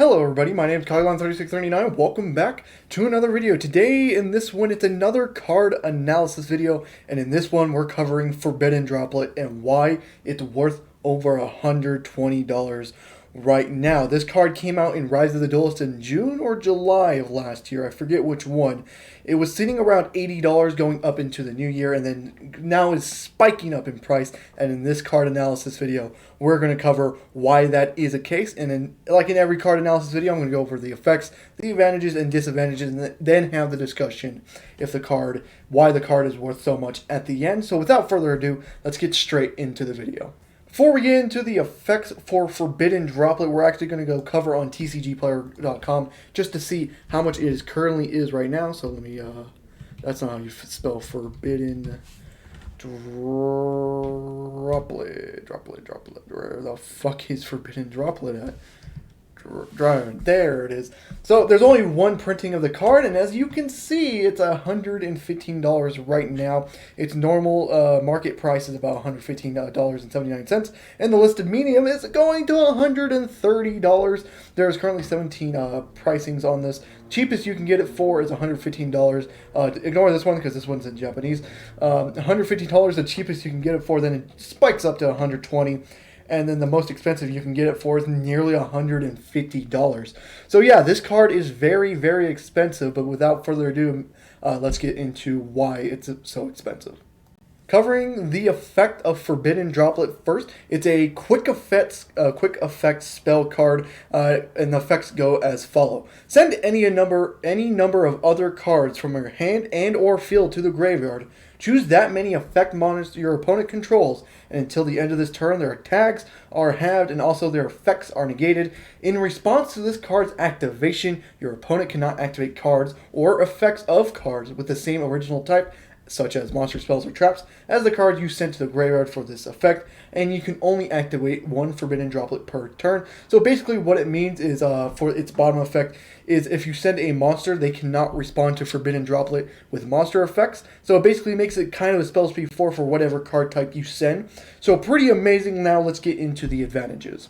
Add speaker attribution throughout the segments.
Speaker 1: Hello everybody, my name is Kylan3639. Welcome back to another video. Today in this one it's another card analysis video, and in this one we're covering Forbidden Droplet and why it's worth over $120 right now. This card came out in Rise of the Duelist in June or July of last year, I forget which one. It was sitting around $80 going up into the new year, and then now is spiking up in price. And in this card analysis video, we're going to cover why that is a case. And then, like in every card analysis video, I'm going to go over the effects, the advantages and disadvantages, and then have the discussion why the card is worth so much at the end. So without further ado, let's get straight into the video. Before we get into the effects for Forbidden Droplet, we're actually going to go cover on tcgplayer.com just to see how much it currently is right now. So let me, that's not how you spell Forbidden Droplet. Where the fuck is Forbidden Droplet at? There it is. So there's only one printing of the card, and as you can see, it's $115 right now. Its normal market price is about $115.79, and the listed medium is going to $130. There's currently 17 pricings on this. Cheapest you can get it for is $115. Ignore this one because this one's in Japanese. $115 the cheapest you can get it for, then it spikes up to $120. And then the most expensive you can get it for is nearly $150. So yeah, this card is very, very expensive, but without further ado, let's get into why it's so expensive. Covering the effect of Forbidden Droplet first, it's a quick effect spell card, and the effects go as follow. Send any number of other cards from your hand and or field to the graveyard. Choose that many effect monsters your opponent controls, and until the end of this turn, their attacks are halved and also their effects are negated. In response to this card's activation, your opponent cannot activate cards or effects of cards with the same original type, such as monster spells or traps, as the card you sent to the graveyard for this effect, and you can only activate one Forbidden Droplet per turn. So basically what it means is, for its bottom effect, is if you send a monster, they cannot respond to Forbidden Droplet with monster effects. So it basically makes it kind of a spell speed 4 for whatever card type you send. So pretty amazing. Now let's get into the advantages.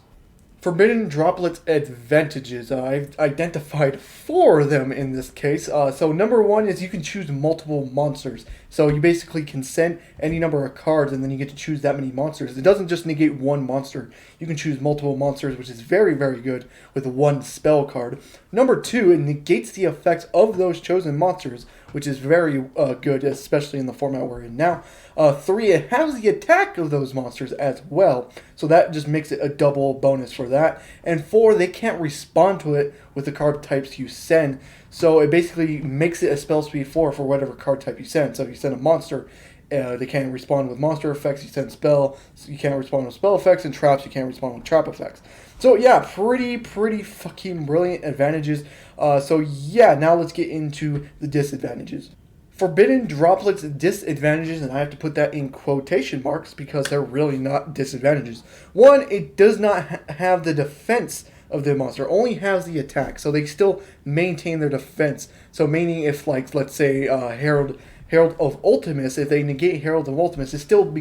Speaker 1: Forbidden Droplet's advantages. I've identified 4 of them in this case. So number 1 is you can choose multiple monsters. So you basically can send any number of cards and then you get to choose that many monsters. It doesn't just negate one monster. You can choose multiple monsters, which is very, very good with one spell card. Number 2, it negates the effects of those chosen monsters, which is very good, especially in the format we're in now. 3, it has the attack of those monsters as well, so that just makes it a double bonus for that. And 4, they can't respond to it with the card types you send, so it basically makes it a spell speed 4 for whatever card type you send. So if you send a monster, they can't respond with monster effects. You send spell, so you can't respond with spell effects, and traps, you can't respond with trap effects. So yeah, pretty fucking brilliant advantages. So yeah, now let's get into the disadvantages. Forbidden Droplet's disadvantages, and I have to put that in quotation marks because they're really not disadvantages. 1, it does not have the defense of the monster, only has the attack, so they still maintain their defense. So meaning if, like, let's say Herald of Ultimus, if they negate Herald of Ultimus, it still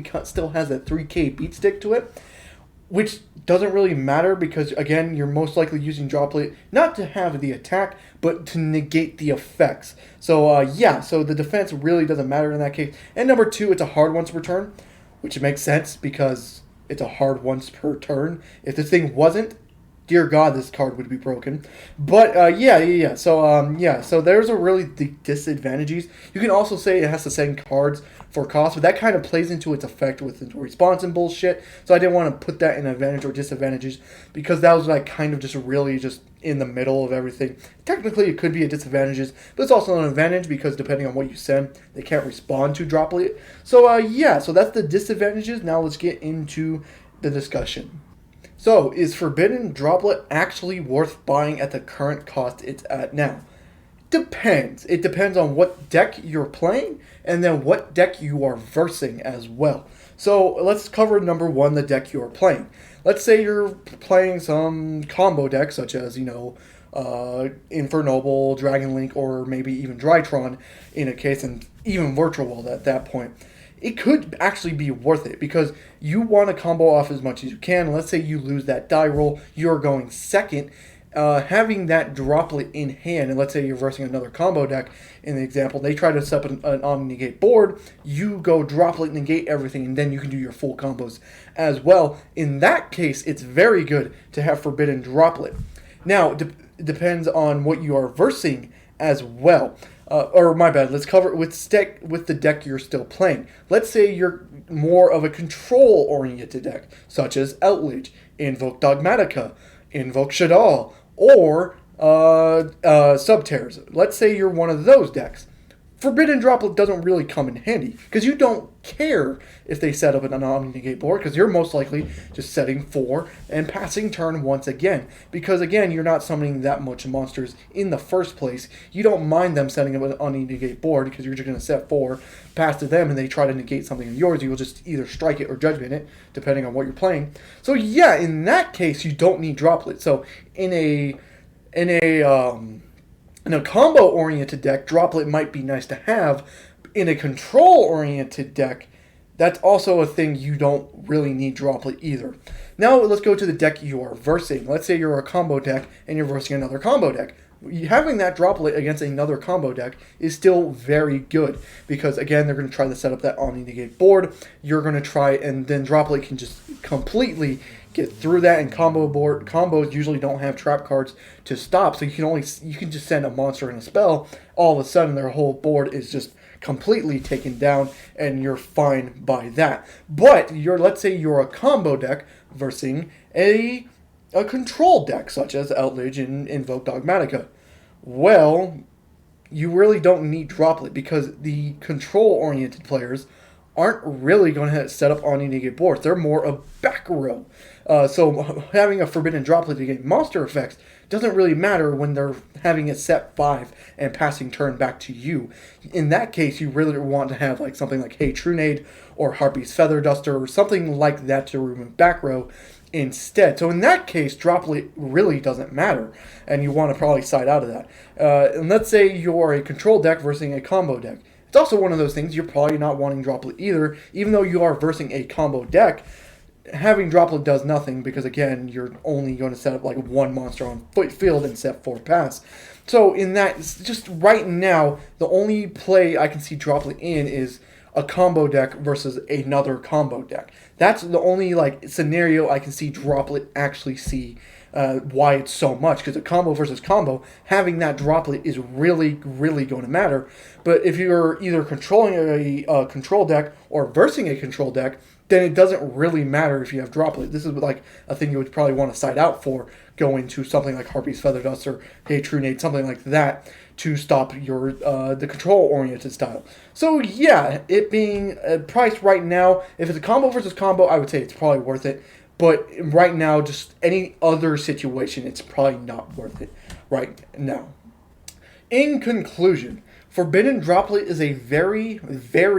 Speaker 1: has that 3k beat stick to it, which doesn't really matter because, again, you're most likely using Droplet not to have the attack, but to negate the effects. So, yeah, so the defense really doesn't matter in that case. And number 2, it's a hard once per turn, which makes sense because it's a hard once per turn. If this thing wasn't, dear God, this card would be broken. But, yeah. So there's really the disadvantages. You can also say it has to send cards for cost, but that kind of plays into its effect with the response and bullshit. So I didn't want to put that in advantage or disadvantages because that was like kind of just really just in the middle of everything. Technically, it could be a disadvantages, but it's also an advantage because depending on what you send, they can't respond to Droplet. So, yeah, so that's the disadvantages. Now let's get into the discussion. So, is Forbidden Droplet actually worth buying at the current cost it's at now? Depends. It depends on what deck you're playing and then what deck you are versing as well. So, let's cover number 1, the deck you're playing. Let's say you're playing some combo deck such as, Infernoble, Dragon Link, or maybe even Drytron in a case, and even Virtual World at that point. It could actually be worth it because you want to combo off as much as you can. Let's say you lose that die roll, you're going second. having that Droplet in hand, and let's say you're versing another combo deck in the example, they try to set up an Omni-Negate board, you go Droplet, negate everything, and then you can do your full combos as well. In that case, it's very good to have Forbidden Droplet. Now, it depends on what you are versing as well. Or my bad, let's cover it with the deck you're still playing. Let's say you're more of a control-oriented deck, such as Outrage, Invoke Dogmatica, Invoke Shaddoll, or Subterrors. Let's say you're one of those decks. Forbidden Droplet doesn't really come in handy, because you don't care if they set up an Omni-Negate board, because you're most likely just setting 4 and passing turn once again. Because again, you're not summoning that much monsters in the first place. You don't mind them setting up an Omni-Negate board, because you're just going to set 4, pass to them, and they try to negate something of yours. You will just either strike it or judgment it, depending on what you're playing. So yeah, in that case, you don't need Droplet. So in a combo-oriented deck, Droplet might be nice to have. In a control-oriented deck, that's also a thing you don't really need Droplet either. Now let's go to the deck you are versing. Let's say you're a combo deck and you're versing another combo deck. Having that Droplet against another combo deck is still very good, because again, they're going to try to set up that Omni-Negate board. You're going to try, and then Droplet can just completely get through that, and combos usually don't have trap cards to stop, so you can just send a monster and a spell, all of a sudden their whole board is just completely taken down, and you're fine by that. But let's say you're a combo deck versing a control deck, such as Outrage and Invoke Dogmatica. Well, you really don't need Droplet, because the control-oriented players aren't really going to set up Omni-Negate boards. They're more a back row. So having a Forbidden Droplet to get monster effects doesn't really matter when they're having a set 5 and passing turn back to you. In that case, you really want to have like something like Hey Trunade or Harpy's Feather Duster or something like that to remove back row instead. So in that case, Droplet really doesn't matter, and you want to probably side out of that. And let's say you're a control deck versus a combo deck. It's also one of those things you're probably not wanting Droplet either, even though you are versing a combo deck. Having Droplet does nothing, because again, you're only going to set up like one monster on field and set 4 pass. So in that, just right now, the only play I can see Droplet in is a combo deck versus another combo deck. That's the only like scenario I can see Droplet actually see why it's so much, because a combo versus combo, having that Droplet is really going to matter. But if you're either controlling a control deck or versing a control deck, then it doesn't really matter if you have Droplet. This is like a thing you would probably want to side out for, going to something like Harpy's Feather Duster, Hey Trunade, something like that, to stop your the control-oriented style. So yeah, it being priced right now, if it's a combo versus combo, I would say it's probably worth it. But right now, just any other situation, it's probably not worth it right now. In conclusion, Forbidden Droplet is a very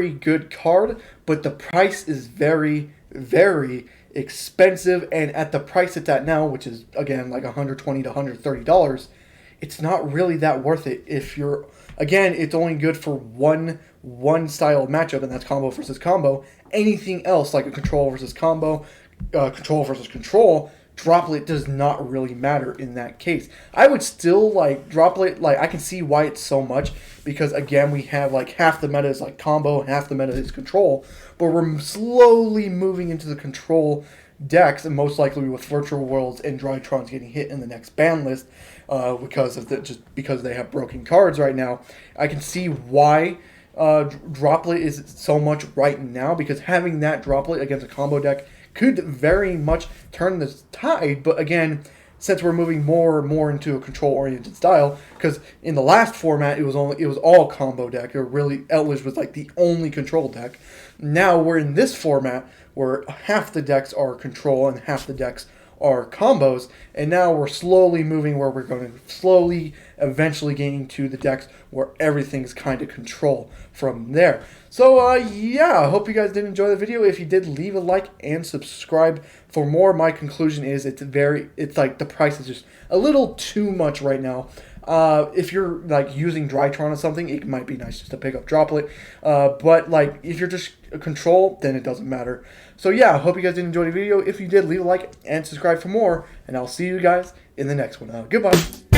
Speaker 1: good card, but the price is very expensive, and at the price it's at now, which is again like $120 to $130, it's not really that worth it. If you're, again, it's only good for one style of matchup, and that's combo versus combo. Anything else, like a control versus combo, control versus control, Droplet does not really matter in that case. I would still like Droplet. Like, I can see why it's so much, because again, we have like half the meta is like combo, half the meta is control, but we're slowly moving into the control decks, and most likely with Virtual Worlds and Drytrons getting hit in the next ban list because they have broken cards right now. I can see why Droplet is so much right now, because having that Droplet against a combo deck could very much turn the tide. But again, since we're moving more and more into a control-oriented style, because in the last format it was all combo deck, or really Outrage was like the only control deck. Now we're in this format where half the decks are control and half the decks are combos, and now we're slowly moving where we're going to slowly eventually getting to the decks where everything's kind of control from there. So yeah, I hope you guys did enjoy the video. If you did, leave a like and subscribe for more. My conclusion is it's like the price is just a little too much right now. If you're like using Drytron or something, it might be nice just to pick up Droplet. But like if you're just a control, then it doesn't matter. So yeah, I hope you guys did enjoy the video. If you did, leave a like and subscribe for more, and I'll see you guys in the next one. Goodbye.